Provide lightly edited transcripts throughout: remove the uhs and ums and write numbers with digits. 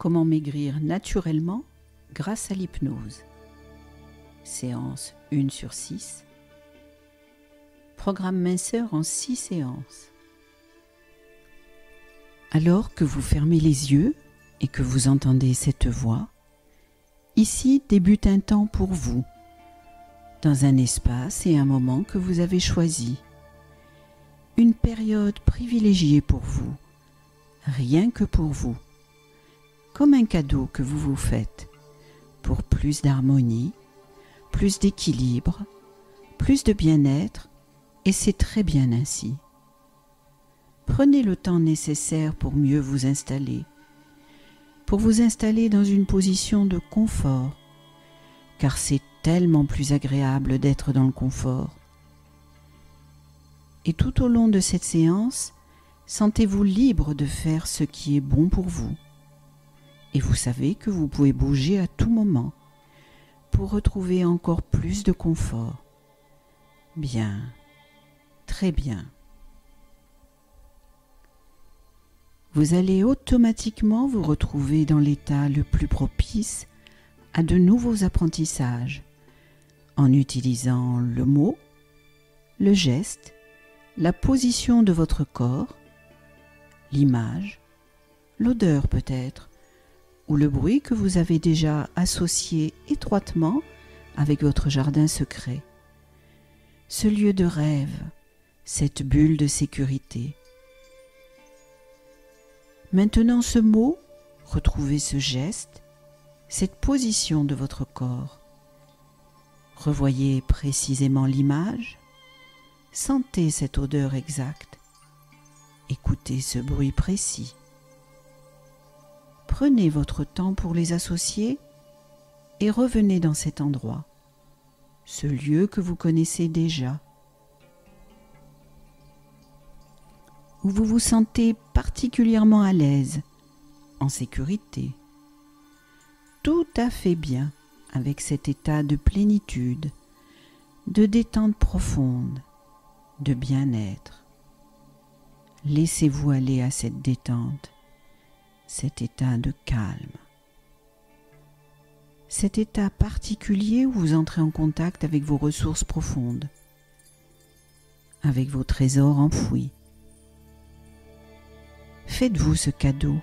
Comment maigrir naturellement grâce à l'hypnose. Séance 1/6. Programme minceur en 6 séances. Alors que vous fermez les yeux et que vous entendez cette voix, ici débute un temps pour vous, dans un espace et un moment que vous avez choisi. Une période privilégiée pour vous, rien que pour vous, comme un cadeau que vous vous faites, pour plus d'harmonie, plus d'équilibre, plus de bien-être, et c'est très bien ainsi. Prenez le temps nécessaire pour mieux vous installer, dans une position de confort, car c'est tellement plus agréable d'être dans le confort. Et tout au long de cette séance, sentez-vous libre de faire ce qui est bon pour vous. Et vous savez que vous pouvez bouger à tout moment pour retrouver encore plus de confort. Bien, très bien. Vous allez automatiquement vous retrouver dans l'état le plus propice à de nouveaux apprentissages en utilisant le mot, le geste, la position de votre corps, l'image, l'odeur peut-être, ou le bruit que vous avez déjà associé étroitement avec votre jardin secret. Ce lieu de rêve, cette bulle de sécurité. Maintenant ce mot, retrouvez ce geste, cette position de votre corps. Revoyez précisément l'image, sentez cette odeur exacte, écoutez ce bruit précis. Prenez votre temps pour les associer et revenez dans cet endroit, ce lieu que vous connaissez déjà, où vous vous sentez particulièrement à l'aise, en sécurité, tout à fait bien avec cet état de plénitude, de détente profonde, de bien-être. Laissez-vous aller à cette détente, cet état de calme. Cet état particulier où vous entrez en contact avec vos ressources profondes, avec vos trésors enfouis. Faites-vous ce cadeau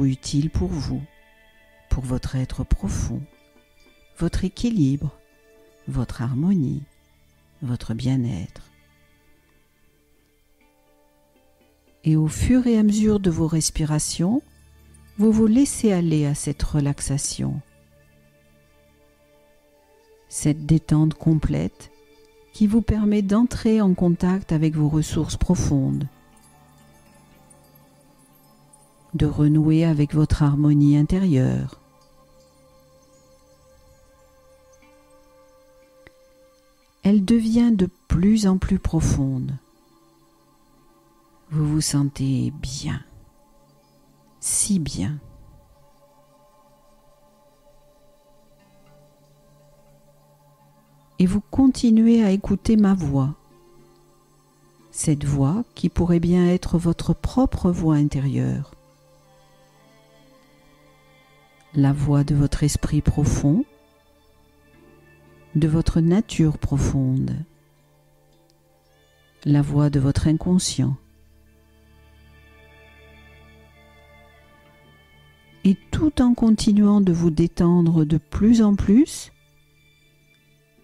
utile pour vous, pour votre être profond, votre équilibre, votre harmonie, votre bien-être. Et au fur et à mesure de vos respirations, vous vous laissez aller à cette relaxation, cette détente complète qui vous permet d'entrer en contact avec vos ressources profondes, de renouer avec votre harmonie intérieure. Elle devient de plus en plus profonde. Vous vous sentez bien, si bien. Et vous continuez à écouter ma voix, cette voix qui pourrait bien être votre propre voix intérieure, la voix de votre esprit profond, de votre nature profonde, la voix de votre inconscient. Et tout en continuant de vous détendre de plus en plus,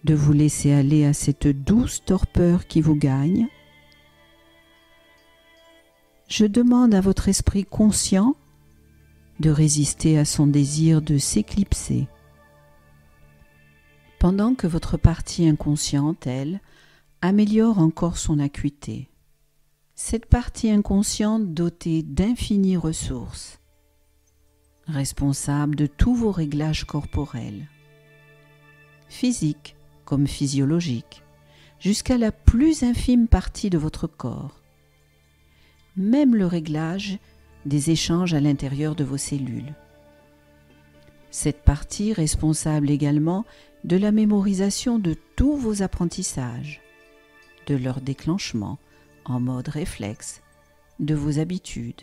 de vous laisser aller à cette douce torpeur qui vous gagne, je demande à votre esprit conscient de résister à son désir de s'éclipser, pendant que votre partie inconsciente, elle, améliore encore son acuité. Cette partie inconsciente dotée d'infinies ressources, responsable de tous vos réglages corporels, physiques comme physiologiques, jusqu'à la plus infime partie de votre corps, même le réglage des échanges à l'intérieur de vos cellules. Cette partie responsable également de la mémorisation de tous vos apprentissages, de leur déclenchement en mode réflexe, de vos habitudes.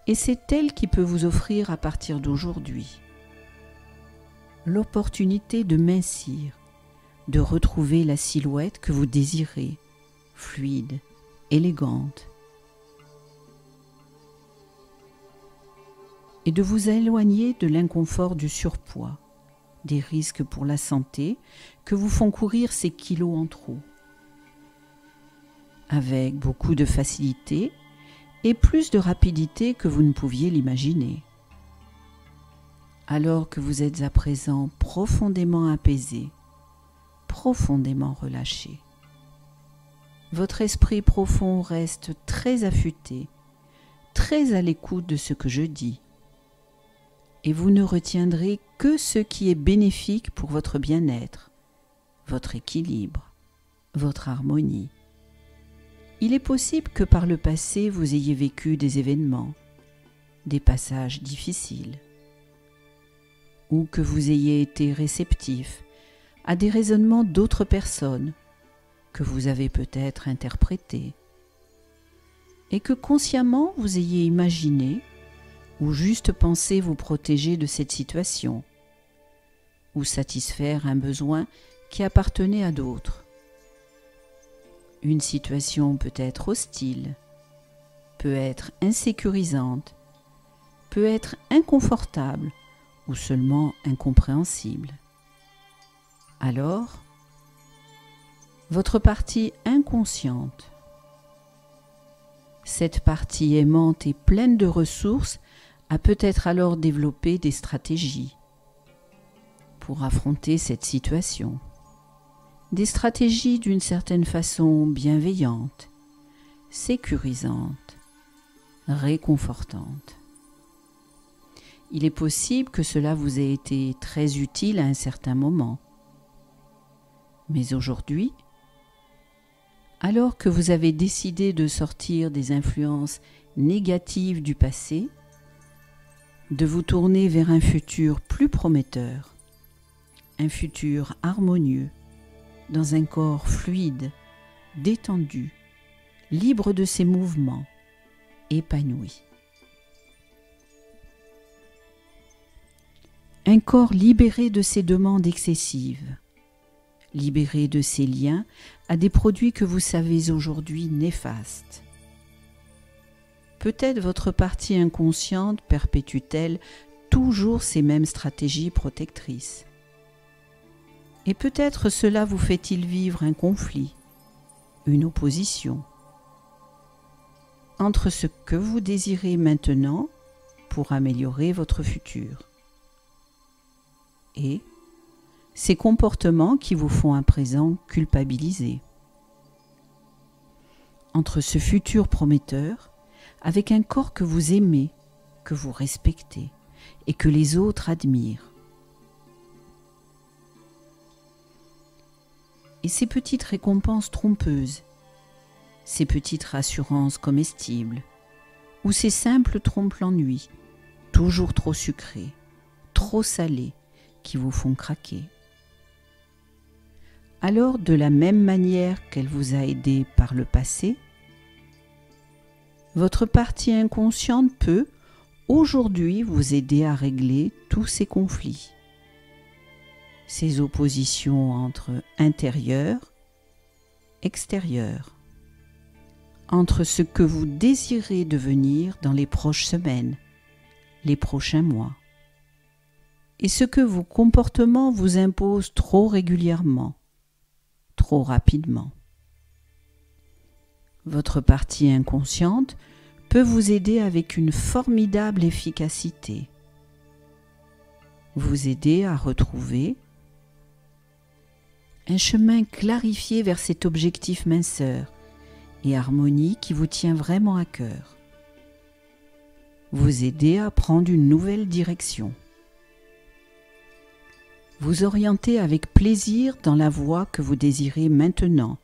Et c'est elle qui peut vous offrir à partir d'aujourd'hui l'opportunité de mincir, de retrouver la silhouette que vous désirez, fluide, élégante, et de vous éloigner de l'inconfort du surpoids, des risques pour la santé que vous font courir ces kilos en trop, avec beaucoup de facilité et plus de rapidité que vous ne pouviez l'imaginer. Alors que vous êtes à présent profondément apaisé, profondément relâché. Votre esprit profond reste très affûté, très à l'écoute de ce que je dis, et vous ne retiendrez que ce qui est bénéfique pour votre bien-être, votre équilibre, votre harmonie. Il est possible que par le passé vous ayez vécu des événements, des passages difficiles, ou que vous ayez été réceptif à des raisonnements d'autres personnes que vous avez peut-être interprétés, et que consciemment vous ayez imaginé ou juste pensé vous protéger de cette situation, ou satisfaire un besoin qui appartenait à d'autres. Une situation peut être hostile, peut être insécurisante, peut être inconfortable ou seulement incompréhensible. Alors, votre partie inconsciente, cette partie aimante et pleine de ressources, a peut-être alors développé des stratégies pour affronter cette situation. Des stratégies d'une certaine façon bienveillantes, sécurisantes, réconfortantes. Il est possible que cela vous ait été très utile à un certain moment. Mais aujourd'hui, alors que vous avez décidé de sortir des influences négatives du passé, de vous tourner vers un futur plus prometteur, un futur harmonieux, dans un corps fluide, détendu, libre de ses mouvements, épanoui. Un corps libéré de ses demandes excessives, libéré de ses liens à des produits que vous savez aujourd'hui néfastes. Peut-être votre partie inconsciente perpétue-t-elle toujours ces mêmes stratégies protectrices. Et peut-être cela vous fait-il vivre un conflit, une opposition, entre ce que vous désirez maintenant pour améliorer votre futur et ces comportements qui vous font à présent culpabiliser. Entre ce futur prometteur, avec un corps que vous aimez, que vous respectez et que les autres admirent. Et ces petites récompenses trompeuses, ces petites rassurances comestibles, ou ces simples trompes-l'ennui, toujours trop sucrées, trop salées, qui vous font craquer. Alors, de la même manière qu'elle vous a aidé par le passé, votre partie inconsciente peut, aujourd'hui, vous aider à régler tous ces conflits, ces oppositions entre intérieur, extérieur, entre ce que vous désirez devenir dans les prochaines semaines, les prochains mois, et ce que vos comportements vous imposent trop régulièrement, trop rapidement. Votre partie inconsciente peut vous aider avec une formidable efficacité, vous aider à retrouver un chemin clarifié vers cet objectif minceur et harmonie qui vous tient vraiment à cœur, vous aider à prendre une nouvelle direction, vous orienter avec plaisir dans la voie que vous désirez maintenant.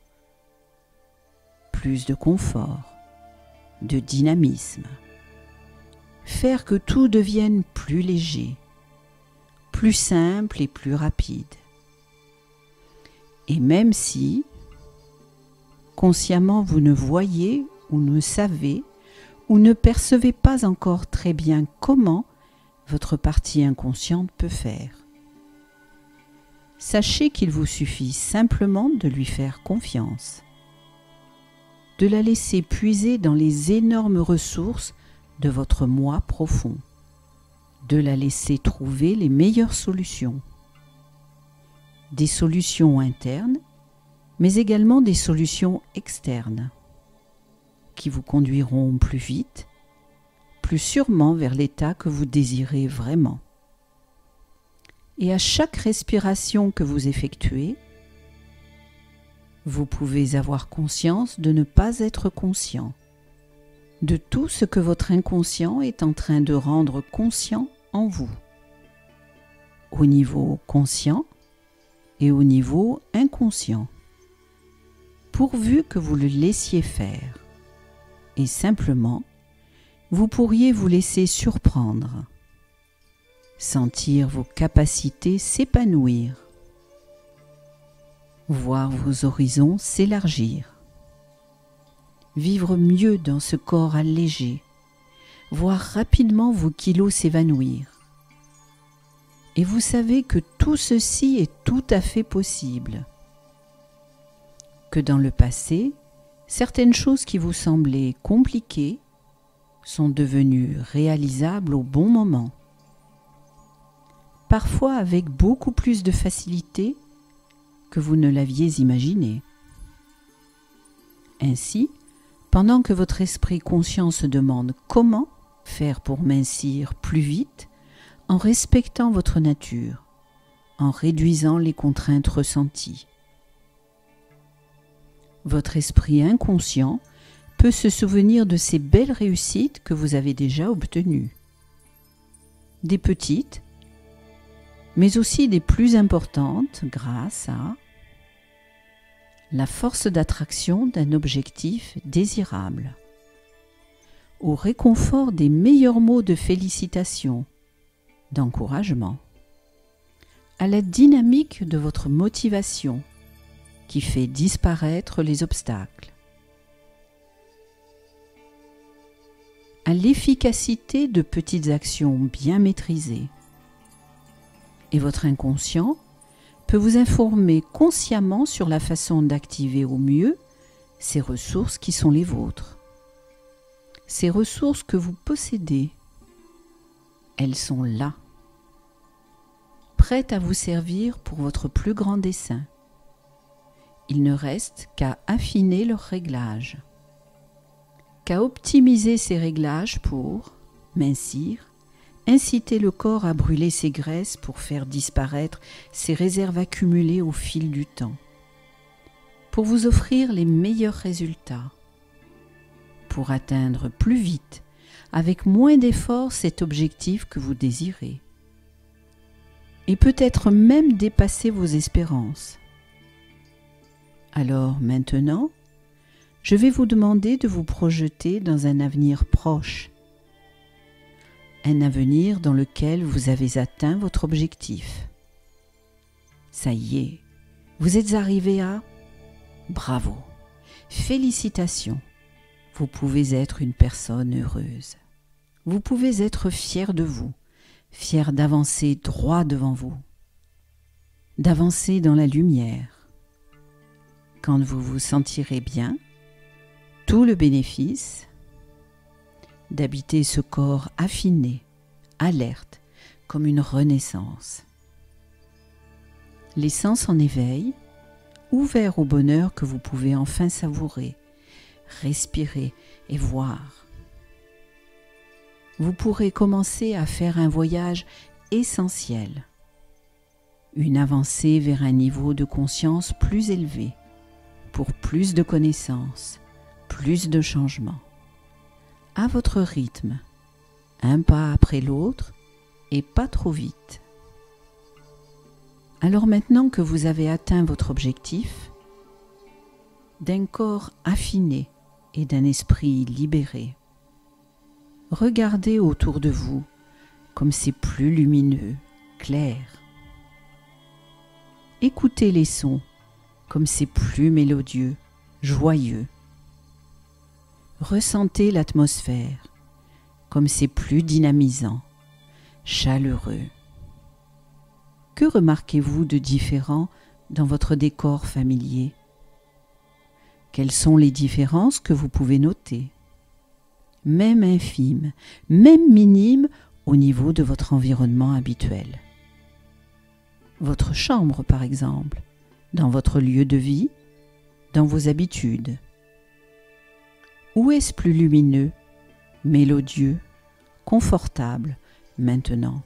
Plus de confort, de dynamisme. Faire que tout devienne plus léger, plus simple et plus rapide. Et même si, consciemment, vous ne voyez ou ne savez ou ne percevez pas encore très bien comment votre partie inconsciente peut faire. Sachez qu'il vous suffit simplement de lui faire confiance, de la laisser puiser dans les énormes ressources de votre moi profond, de la laisser trouver les meilleures solutions. Des solutions internes, mais également des solutions externes, qui vous conduiront plus vite, plus sûrement vers l'état que vous désirez vraiment. Et à chaque respiration que vous effectuez, vous pouvez avoir conscience de ne pas être conscient de tout ce que votre inconscient est en train de rendre conscient en vous, au niveau conscient et au niveau inconscient, pourvu que vous le laissiez faire. Et simplement, vous pourriez vous laisser surprendre, sentir vos capacités s'épanouir, voir vos horizons s'élargir, vivre mieux dans ce corps allégé, voir rapidement vos kilos s'évanouir. Et vous savez que tout ceci est tout à fait possible, que dans le passé, certaines choses qui vous semblaient compliquées sont devenues réalisables au bon moment, parfois avec beaucoup plus de facilité que vous ne l'aviez imaginé. Ainsi, pendant que votre esprit conscient se demande comment faire pour mincir plus vite, en respectant votre nature, en réduisant les contraintes ressenties, votre esprit inconscient peut se souvenir de ces belles réussites que vous avez déjà obtenues. Des petites, mais aussi des plus importantes grâce à la force d'attraction d'un objectif désirable, au réconfort des meilleurs mots de félicitations, d'encouragement, à la dynamique de votre motivation qui fait disparaître les obstacles, à l'efficacité de petites actions bien maîtrisées. Et votre inconscient peut vous informer consciemment sur la façon d'activer au mieux ces ressources qui sont les vôtres. Ces ressources que vous possédez, elles sont là, prêtes à vous servir pour votre plus grand dessein. Il ne reste qu'à affiner leurs réglages, qu'à optimiser ces réglages pour mincir, inciter le corps à brûler ses graisses pour faire disparaître ses réserves accumulées au fil du temps, pour vous offrir les meilleurs résultats, pour atteindre plus vite, avec moins d'efforts, cet objectif que vous désirez, et peut-être même dépasser vos espérances. Alors maintenant, je vais vous demander de vous projeter dans un avenir proche, un avenir dans lequel vous avez atteint votre objectif. Ça y est, vous êtes arrivé à... Bravo, félicitations, vous pouvez être une personne heureuse. Vous pouvez être fier de vous, fier d'avancer droit devant vous, d'avancer dans la lumière. Quand vous vous sentirez bien, tout le bénéfice d'habiter ce corps affiné, alerte, comme une renaissance. Les sens en éveil, ouverts au bonheur que vous pouvez enfin savourer, respirer et voir. Vous pourrez commencer à faire un voyage essentiel, une avancée vers un niveau de conscience plus élevé, pour plus de connaissances, plus de changements, à votre rythme, un pas après l'autre et pas trop vite. Alors maintenant que vous avez atteint votre objectif, d'un corps affiné et d'un esprit libéré, regardez autour de vous comme c'est plus lumineux, clair. Écoutez les sons comme c'est plus mélodieux, joyeux. Ressentez l'atmosphère, comme c'est plus dynamisant, chaleureux. Que remarquez-vous de différent dans votre décor familier? Quelles sont les différences que vous pouvez noter? Même infimes, même minimes au niveau de votre environnement habituel. Votre chambre, par exemple, dans votre lieu de vie, dans vos habitudes. Où est-ce plus lumineux, mélodieux, confortable maintenant?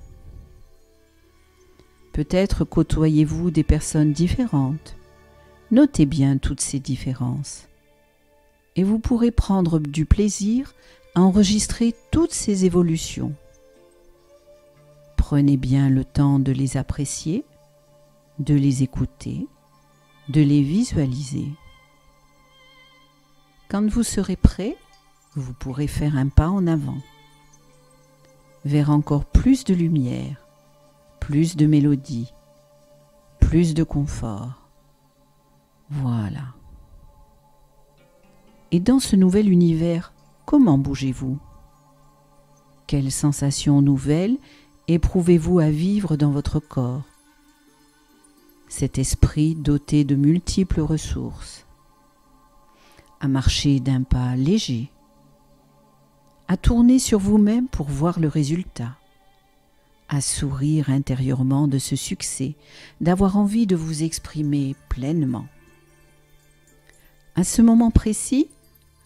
Peut-être côtoyez-vous des personnes différentes. Notez bien toutes ces différences. Et vous pourrez prendre du plaisir à enregistrer toutes ces évolutions. Prenez bien le temps de les apprécier, de les écouter, de les visualiser. Quand vous serez prêt, vous pourrez faire un pas en avant, vers encore plus de lumière, plus de mélodie, plus de confort. Voilà. Et dans ce nouvel univers, comment bougez-vous? Quelles sensations nouvelles éprouvez-vous à vivre dans votre corps? Cet esprit doté de multiples ressources. À marcher d'un pas léger. À tourner sur vous-même pour voir le résultat. À sourire intérieurement de ce succès, d'avoir envie de vous exprimer pleinement. À ce moment précis,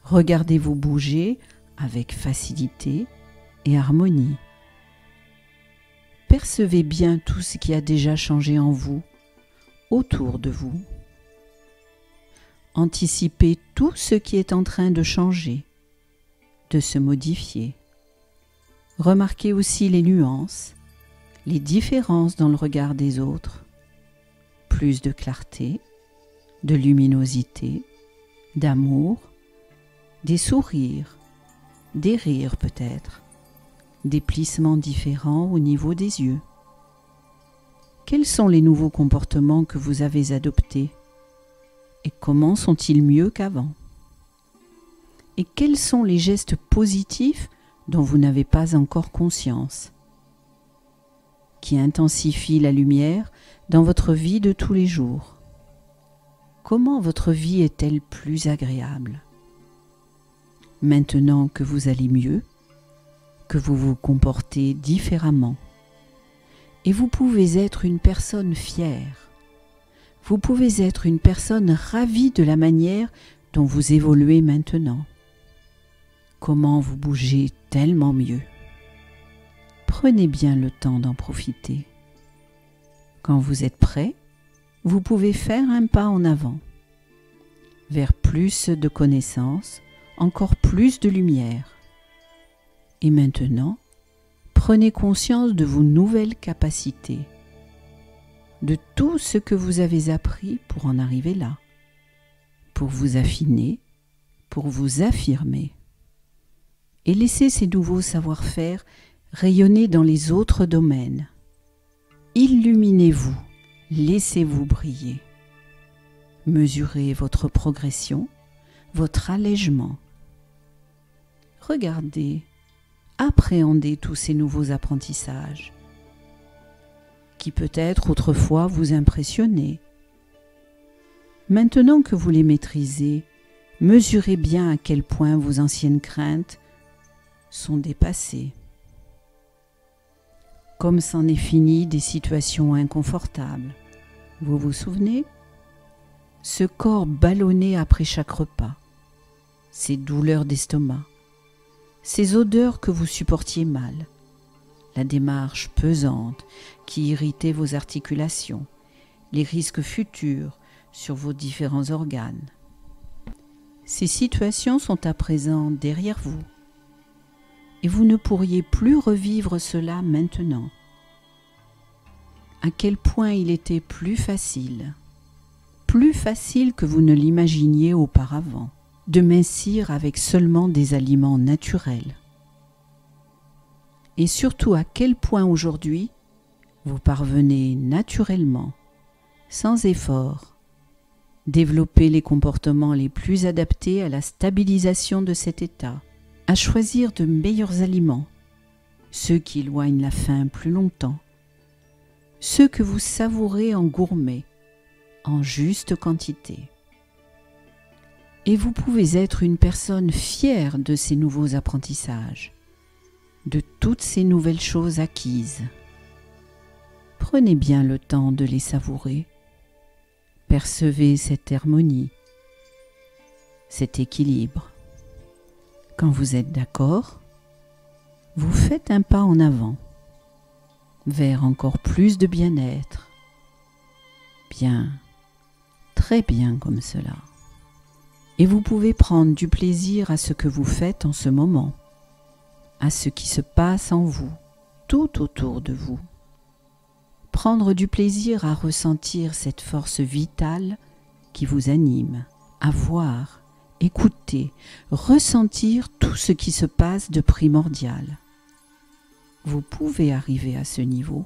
regardez-vous bouger avec facilité et harmonie. Percevez bien tout ce qui a déjà changé en vous, autour de vous. Anticipez tout ce qui est en train de changer, de se modifier. Remarquez aussi les nuances, les différences dans le regard des autres. Plus de clarté, de luminosité, d'amour, des sourires, des rires peut-être, des plissements différents au niveau des yeux. Quels sont les nouveaux comportements que vous avez adoptés? Et comment sont-ils mieux qu'avant? Et quels sont les gestes positifs dont vous n'avez pas encore conscience, qui intensifient la lumière dans votre vie de tous les jours? Comment votre vie est-elle plus agréable? Maintenant que vous allez mieux, que vous vous comportez différemment, et vous pouvez être une personne fière, vous pouvez être une personne ravie de la manière dont vous évoluez maintenant. Comment vous bougez tellement mieux. Prenez bien le temps d'en profiter. Quand vous êtes prêt, vous pouvez faire un pas en avant, vers plus de connaissances, encore plus de lumière. Et maintenant, prenez conscience de vos nouvelles capacités, de tout ce que vous avez appris pour en arriver là, pour vous affiner, pour vous affirmer. Et laissez ces nouveaux savoir-faire rayonner dans les autres domaines. Illuminez-vous, laissez-vous briller. Mesurez votre progression, votre allègement. Regardez, appréhendez tous ces nouveaux apprentissages qui peut-être autrefois vous impressionnaient. Maintenant que vous les maîtrisez, mesurez bien à quel point vos anciennes craintes sont dépassées. Comme c'en est fini des situations inconfortables. Vous vous souvenez? Ce corps ballonné après chaque repas, ces douleurs d'estomac, ces odeurs que vous supportiez mal, la démarche pesante qui irritait vos articulations, les risques futurs sur vos différents organes. Ces situations sont à présent derrière vous et vous ne pourriez plus revivre cela maintenant. À quel point il était plus facile que vous ne l'imaginiez auparavant, de mincir avec seulement des aliments naturels. Et surtout à quel point aujourd'hui vous parvenez naturellement, sans effort, Développez les comportements les plus adaptés à la stabilisation de cet état, à choisir de meilleurs aliments, ceux qui éloignent la faim plus longtemps, ceux que vous savourez en gourmet, en juste quantité. Et vous pouvez être une personne fière de ces nouveaux apprentissages, de toutes ces nouvelles choses acquises. Prenez bien le temps de les savourer. Percevez cette harmonie, cet équilibre. Quand vous êtes d'accord, vous faites un pas en avant, vers encore plus de bien-être. Bien, très bien comme cela. Et vous pouvez prendre du plaisir à ce que vous faites en ce moment, à ce qui se passe en vous, tout autour de vous. Prendre du plaisir à ressentir cette force vitale qui vous anime, à voir, écouter, ressentir tout ce qui se passe de primordial. Vous pouvez arriver à ce niveau,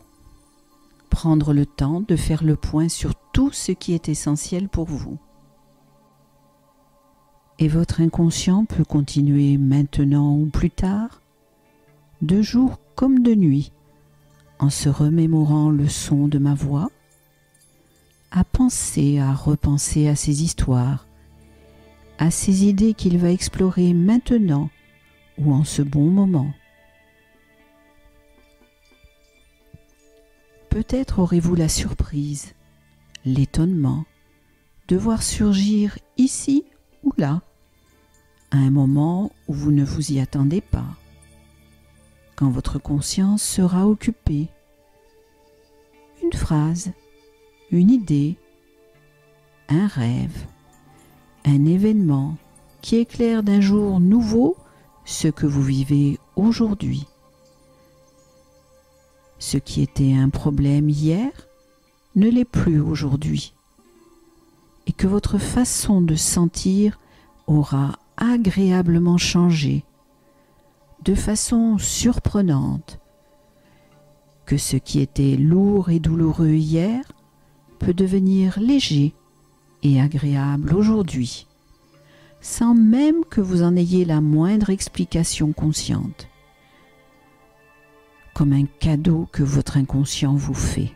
prendre le temps de faire le point sur tout ce qui est essentiel pour vous. Et votre inconscient peut continuer maintenant ou plus tard, de jour comme de nuit, en se remémorant le son de ma voix, à penser, à repenser à ces histoires, à ces idées qu'il va explorer maintenant ou en ce bon moment. Peut-être aurez-vous la surprise, l'étonnement, de voir surgir ici ou là, à un moment où vous ne vous y attendez pas, quand votre conscience sera occupée. Une phrase, une idée, un rêve, un événement qui éclaire d'un jour nouveau ce que vous vivez aujourd'hui. Ce qui était un problème hier ne l'est plus aujourd'hui, et que votre façon de sentir aura agréablement changé, de façon surprenante, que ce qui était lourd et douloureux hier peut devenir léger et agréable aujourd'hui, sans même que vous en ayez la moindre explication consciente, comme un cadeau que votre inconscient vous fait,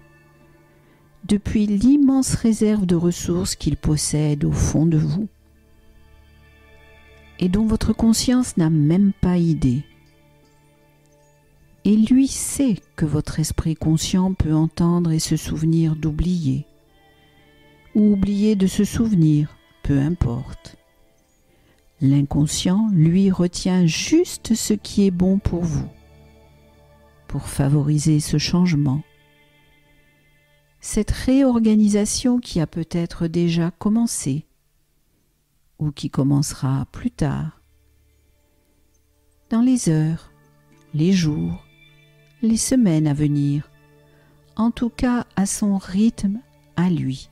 depuis l'immense réserve de ressources qu'il possède au fond de vous, et dont votre conscience n'a même pas idée. Et lui sait que votre esprit conscient peut entendre et se souvenir d'oublier, ou oublier de se souvenir, peu importe. L'inconscient, lui, retient juste ce qui est bon pour vous, pour favoriser ce changement, cette réorganisation qui a peut-être déjà commencé, ou qui commencera plus tard, dans les heures, les jours, les semaines à venir, en tout cas à son rythme, à lui.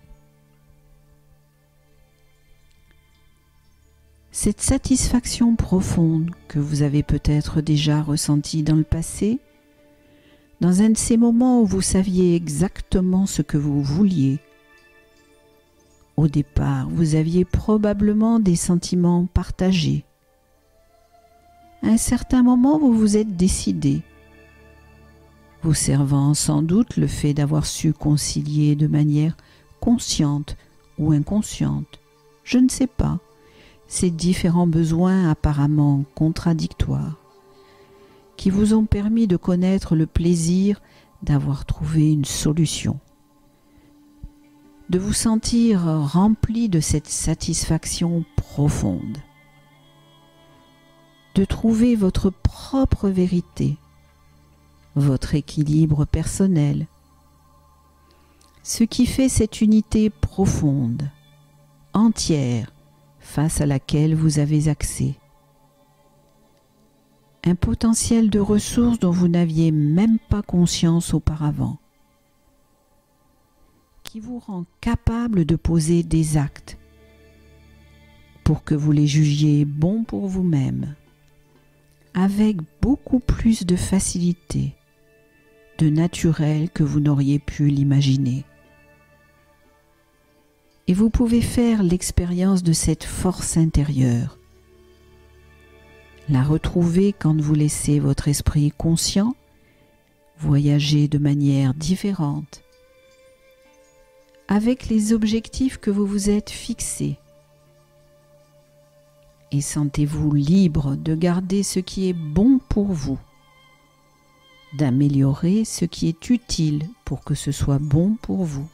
Cette satisfaction profonde que vous avez peut-être déjà ressentie dans le passé, dans un de ces moments où vous saviez exactement ce que vous vouliez. Au départ, vous aviez probablement des sentiments partagés. À un certain moment, vous vous êtes décidé, vous servant sans doute le fait d'avoir su concilier de manière consciente ou inconsciente, je ne sais pas, ces différents besoins apparemment contradictoires, qui vous ont permis de connaître le plaisir d'avoir trouvé une solution, de vous sentir rempli de cette satisfaction profonde, de trouver votre propre vérité, votre équilibre personnel, ce qui fait cette unité profonde, entière, face à laquelle vous avez accès. Un potentiel de ressources dont vous n'aviez même pas conscience auparavant, qui vous rend capable de poser des actes pour que vous les jugiez bons pour vous-même, avec beaucoup plus de facilité, de naturel que vous n'auriez pu l'imaginer. Et vous pouvez faire l'expérience de cette force intérieure. La retrouver quand vous laissez votre esprit conscient voyager de manière différente, avec les objectifs que vous vous êtes fixés. Et sentez-vous libre de garder ce qui est bon pour vous, d'améliorer ce qui est utile pour que ce soit bon pour vous.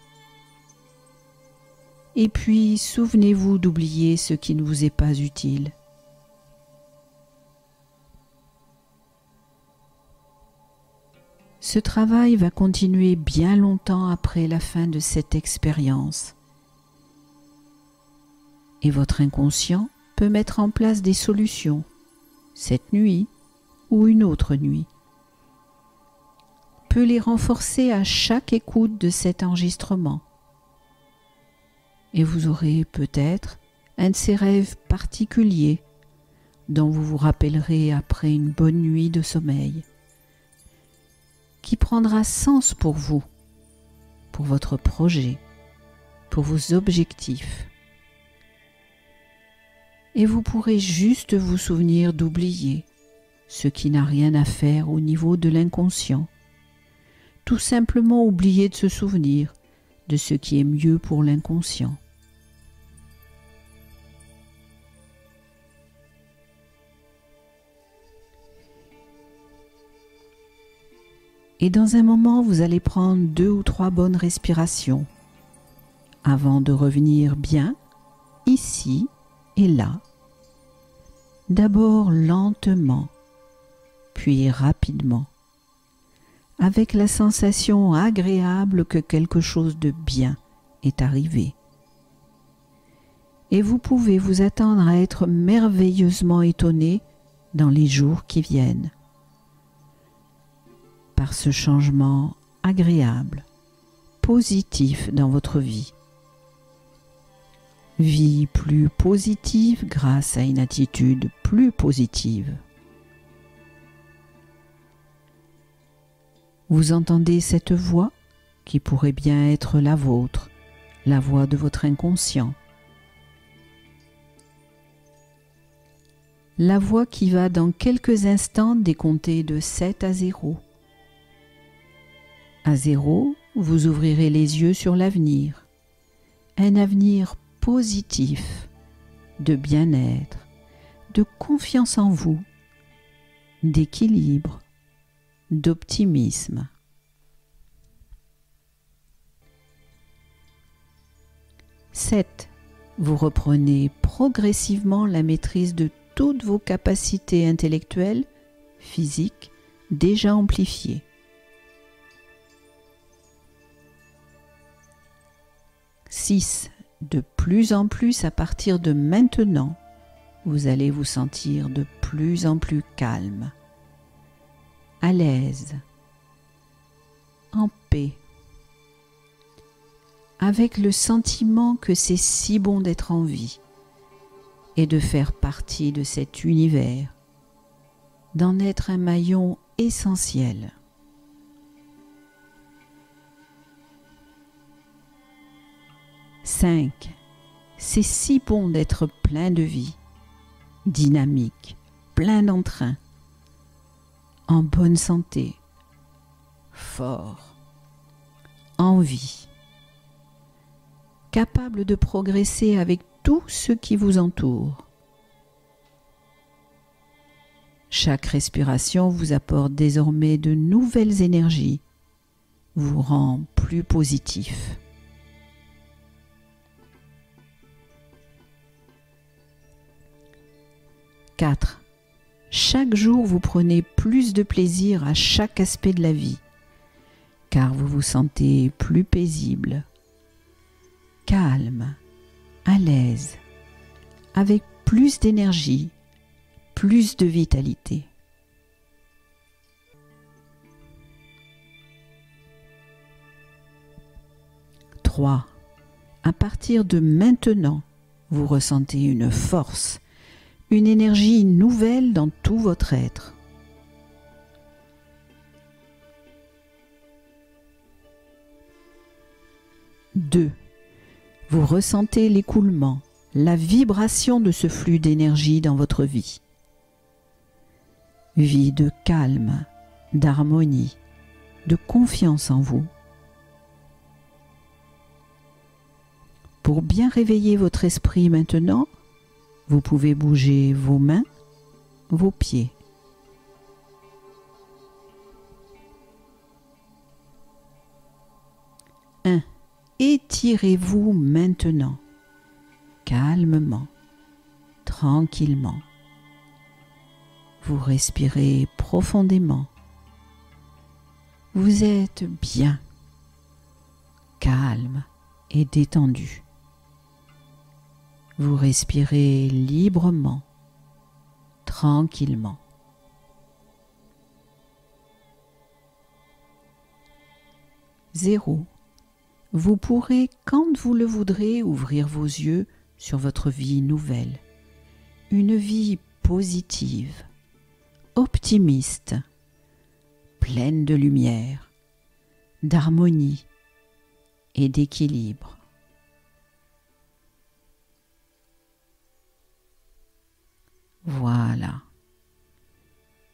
Et puis, souvenez-vous d'oublier ce qui ne vous est pas utile. Ce travail va continuer bien longtemps après la fin de cette expérience. Et votre inconscient peut mettre en place des solutions, cette nuit ou une autre nuit. Peut les renforcer à chaque écoute de cet enregistrement. Et vous aurez peut-être un de ces rêves particuliers dont vous vous rappellerez après une bonne nuit de sommeil, qui prendra sens pour vous, pour votre projet, pour vos objectifs. Et vous pourrez juste vous souvenir d'oublier ce qui n'a rien à faire au niveau de l'inconscient. Tout simplement oublier de se souvenir de ce qui est mieux pour l'inconscient. Et dans un moment, vous allez prendre 2 ou 3 bonnes respirations avant de revenir bien ici et là. D'abord lentement, puis rapidement, avec la sensation agréable que quelque chose de bien est arrivé. Et vous pouvez vous attendre à être merveilleusement étonné dans les jours qui viennent, par ce changement agréable, positif dans votre vie. Vie plus positive grâce à une attitude plus positive. Vous entendez cette voix qui pourrait bien être la vôtre, la voix de votre inconscient. La voix qui va dans quelques instants décompter de 7 à 0. À 0, vous ouvrirez les yeux sur l'avenir. Un avenir positif, de bien-être, de confiance en vous, d'équilibre, d'optimisme. 7. Vous reprenez progressivement la maîtrise de toutes vos capacités intellectuelles, physiques, déjà amplifiées. 6. De plus en plus à partir de maintenant, vous allez vous sentir de plus en plus calme, à l'aise, en paix, avec le sentiment que c'est si bon d'être en vie et de faire partie de cet univers, d'en être un maillon essentiel. 5. C'est si bon d'être plein de vie, dynamique, plein d'entrain, en bonne santé, fort, en vie, capable de progresser avec tout ce qui vous entoure. Chaque respiration vous apporte désormais de nouvelles énergies, vous rend plus positif. 4. Chaque jour, vous prenez plus de plaisir à chaque aspect de la vie, car vous vous sentez plus paisible, calme, à l'aise, avec plus d'énergie, plus de vitalité. 3. À partir de maintenant, vous ressentez une force, une énergie nouvelle dans tout votre être. 2. Vous ressentez l'écoulement, la vibration de ce flux d'énergie dans votre vie. Vie de calme, d'harmonie, de confiance en vous. Pour bien réveiller votre esprit maintenant, vous pouvez bouger vos mains, vos pieds. Étirez-vous maintenant, calmement, tranquillement. Vous respirez profondément. Vous êtes bien, calme et détendu. Vous respirez librement, tranquillement. Zéro. Vous pourrez, quand vous le voudrez, ouvrir vos yeux sur votre vie nouvelle. Une vie positive, optimiste, pleine de lumière, d'harmonie et d'équilibre. Voilà.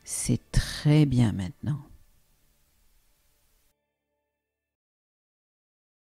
C'est très bien maintenant.